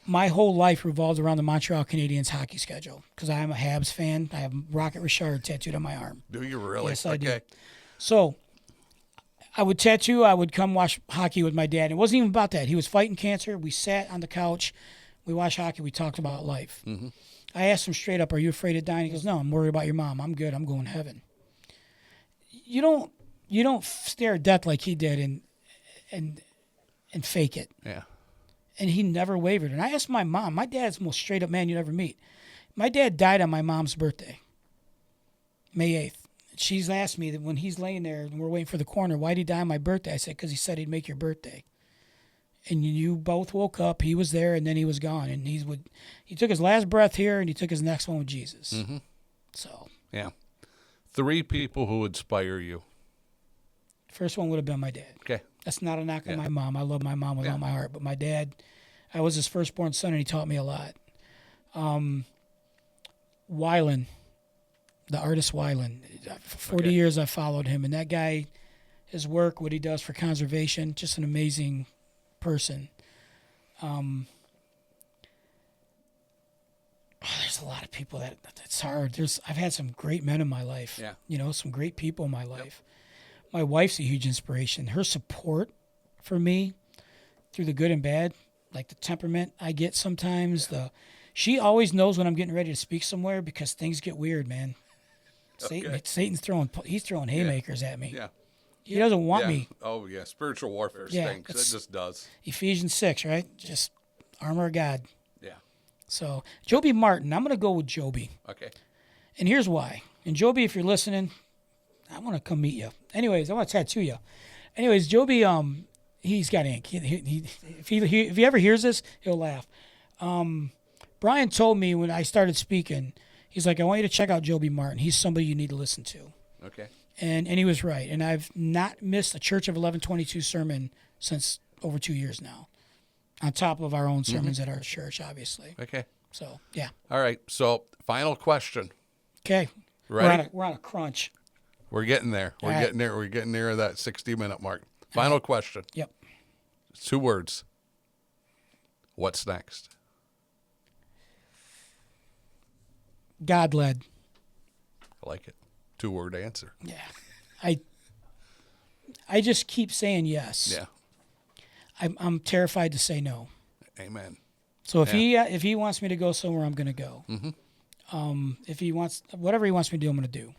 my whole life revolved around the Montreal Canadiens hockey schedule because I am a Habs fan. I have Rocket Richard tattooed on my arm. Do you really? Yes, I do. So I would tattoo. I would come watch hockey with my dad. It wasn't even about that. He was fighting cancer. We sat on the couch. We watched hockey. We talked about life. I asked him straight up, "Are you afraid of dying?" He goes, "No, I'm worried about your mom. I'm good. I'm going to heaven." You don't stare at death like he did and fake it. Yeah. And he never wavered. And I asked my mom. My dad's the most straight up man you'd ever meet. My dad died on my mom's birthday, May 8th. She's asked me that when he's laying there and we're waiting for the coroner, "Why'd he die on my birthday?" I said, "Because he said he'd make your birthday." And you both woke up. He was there, and then he was gone. And he took his last breath here, and he took his next one with Jesus. So Yeah. 3 people who inspire you. first one would have been my dad. Okay. That's not a knock on my mom. I love my mom with all my heart. But my dad, I was his firstborn son, and he taught me a lot. Weiland, the artist Weiland. For 40 years I followed him. And that guy, his work, what he does for conservation, just an amazing person. There's a lot of people that's hard. I've had some great men in my life. Yeah. Some great people in my life. My wife's a huge inspiration. Her support for me through the good and bad, like the temperament I get sometimes. She always knows when I'm getting ready to speak somewhere because things get weird, man. Satan's throwing haymakers at me. Yeah. He doesn't want me. Oh, yeah. Spiritual warfare stinks. It just does. Ephesians 6, right? Just armor of God. Yeah. So, Joby Martin, I'm going to go with Joby. Okay. And here's why. And Joby, if you're listening, I want to come meet you. Anyways, I want to tattoo you. Anyways, Joby, he's got ink. If he ever hears this, he'll laugh. Brian told me when I started speaking, he's like, I want you to check out Joby Martin. He's somebody you need to listen to. Okay. And he was right. And I've not missed a Church of 1122 sermon since over 2 years now, on top of our own sermons at our church, obviously. Okay. So, yeah. All right. So, final question. Okay. Ready? We're on a crunch. We're getting there. We're getting there. We're getting near that 60-minute mark. Final question. Yep. 2 words. What's next? God-led. I like it. 2-word answer. Yeah. I just keep saying yes. Yeah. I'm terrified to say no. Amen. So if he wants me to go somewhere, I'm going to go. If he wants whatever he wants me to do, I'm going to do.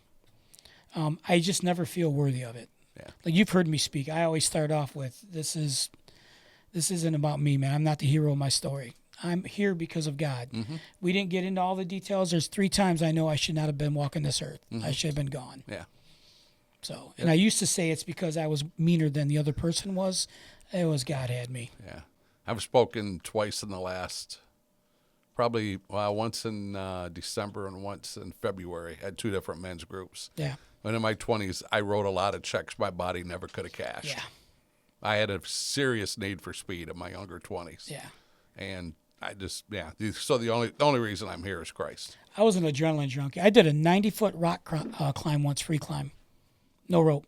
I just never feel worthy of it. Yeah. Like you've heard me speak. I always start off with this isn't about me, man. I'm not the hero of my story. I'm here because of God. We didn't get into all the details. There's 3 times I know I should not have been walking this earth. I should have been gone. Yeah. So, and I used to say it's because I was meaner than the other person was. It was God had me. Yeah. I've spoken twice in the last, probably once in December and once in February at 2 different men's groups. Yeah. And in my 20s, I wrote a lot of checks my body never could have cashed. Yeah. I had a serious need for speed in my younger 20s. Yeah. And I just, so the only reason I'm here is Christ. I was an adrenaline junkie. I did a 90-foot rock climb once, free climb. No rope.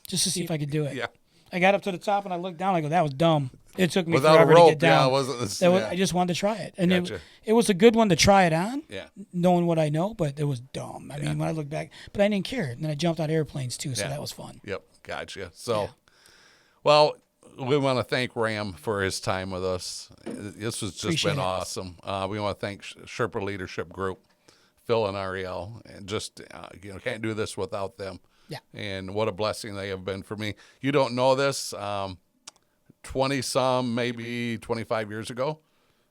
Just to see if I could do it. Yeah. I got up to the top and I looked down. I go, that was dumb. It took me Without forever a rope, to get down. it wasn't this, I just wanted to try it. And Gotcha. it was a good one to try it on, Yeah. knowing what I know, but it was dumb. I mean, when I look back, but I didn't care. And then I jumped out of airplanes too, so that was fun. Yep. Gotcha. So, well, we want to thank Ram for his time with us. This has just Appreciate been it. awesome. We want to thank Sherpa Leadership Group, Phil and Ariel, and just, can't do this without them. Yeah. And what a blessing they have been for me. You don't know this. 20-some, maybe 25 years ago,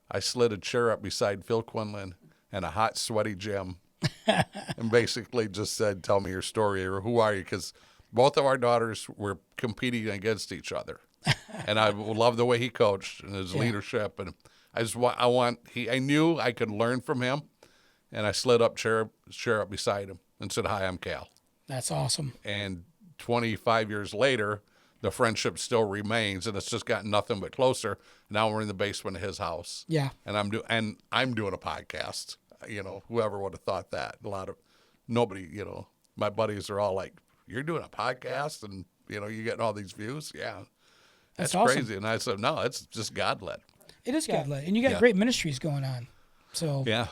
I slid a chair up beside Phil Quinlan in a hot, sweaty gym and basically just said, tell me your story or who are you? Because both of our daughters were competing against each other. And I love the way he coached and his leadership. And I knew I could learn from him. And I slid up chair up beside him and said, hi, I'm Cal. That's awesome. And 25 years later, the friendship still remains, and it's just gotten nothing but closer. Now we're in the basement of his house. Yeah. And I'm doing a podcast. Whoever would have thought that? Nobody, my buddies are all like, you're doing a podcast and, you're getting all these views? Yeah. That's awesome. crazy. And I said, no, it's just God-led. It is God-led. And you got great ministries going on. So, Yeah.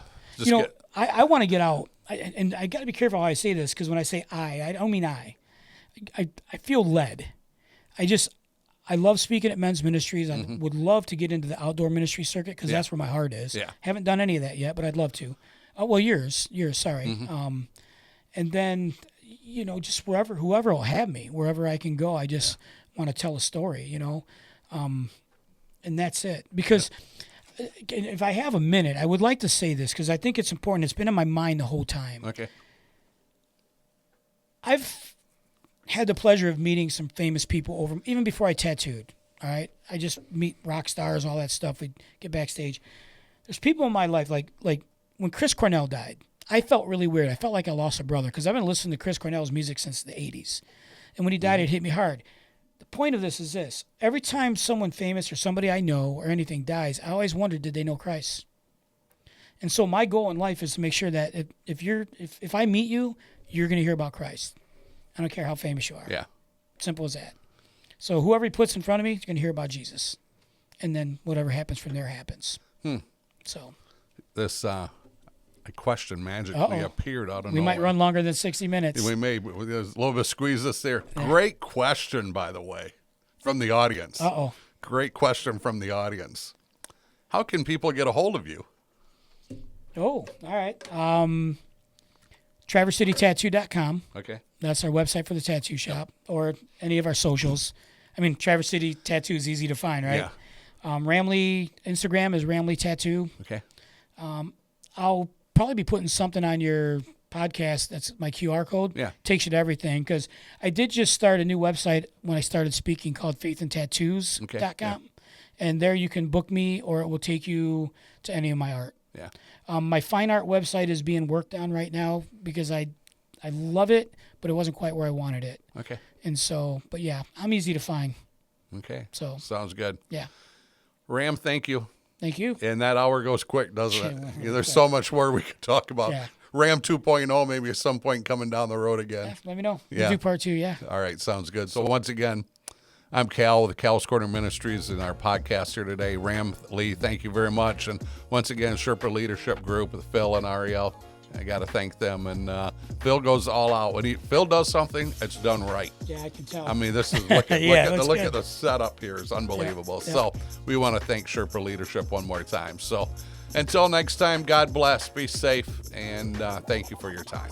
I want to get out. And I got to be careful how I say this, because when I say I don't mean I feel led. I love speaking at men's ministries. I would love to get into the outdoor ministry circuit because that's where my heart is. Yeah. Haven't done any of that yet, but I'd love to. Yours, sorry. And then, just whoever will have me, wherever I can go, I just want to tell a story, and that's it. Because if I have a minute, I would like to say this because I think it's important. It's been in my mind the whole time. Okay. I've had the pleasure of meeting some famous people even before I tattooed. All right, I just meet rock stars, all that stuff. We get backstage. There's people in my life like when Chris Cornell died. I felt really weird. I felt like I lost a brother because I've been listening to Chris Cornell's music since the '80s, and when he died, it hit me hard. The point of this is this: every time someone famous or somebody I know or anything dies, I always wondered, did they know Christ? And so my goal in life is to make sure that if I meet you, you're going to hear about Christ. I don't care how famous you are. Yeah. Simple as that. So whoever he puts in front of me is going to hear about Jesus. and then whatever happens from there happens. So This a question magically Uh-oh. appeared out of we nowhere. might run longer than 60 minutes. We may. There's a little bit of squeeze this there. Great question, by the way, from the audience. Uh-oh. Great question from the audience. How can people get a hold of you? Oh, all right. TraverseCityTattoo.com. Okay. That's our website for the tattoo shop, or any of our socials. I mean, Traverse City Tattoo is easy to find, right? Yeah. Ramley, Instagram is Ramley Tattoo. Okay. I'll probably be putting something on your podcast. That's my QR code. Yeah. Takes you to everything, because I did just start a new website when I started speaking called faithandtattoos.com. Okay. Yeah. And there you can book me, or it will take you to any of my art. Yeah. My fine art website is being worked on right now because I love it, but it wasn't quite where I wanted it. Okay. And so, but yeah, I'm easy to find. Okay. So Sounds good. yeah. Ram, thank you. Thank you. And that hour goes quick, doesn't it? Yeah, Yeah, there's so much more we could talk about. Yeah. Ram 2.0, maybe at some point coming down the road again. Yeah, let me know. Yeah. We'll do part 2, yeah. All right, sounds good. So once again, I'm Cal with the Cal's Corner Ministries and our podcast here today. Ram Lee, thank you very much. And once again, Sherpa Leadership Group with Phil and Ariel. I got to thank them. And Phil goes all out. When Phil does something, it's done right. Yeah, I can tell. I mean, this is look at looks at the setup here is unbelievable. Yeah. So we want to thank Sherpa Leadership one more time. So until next time, God bless, be safe, and thank you for your time.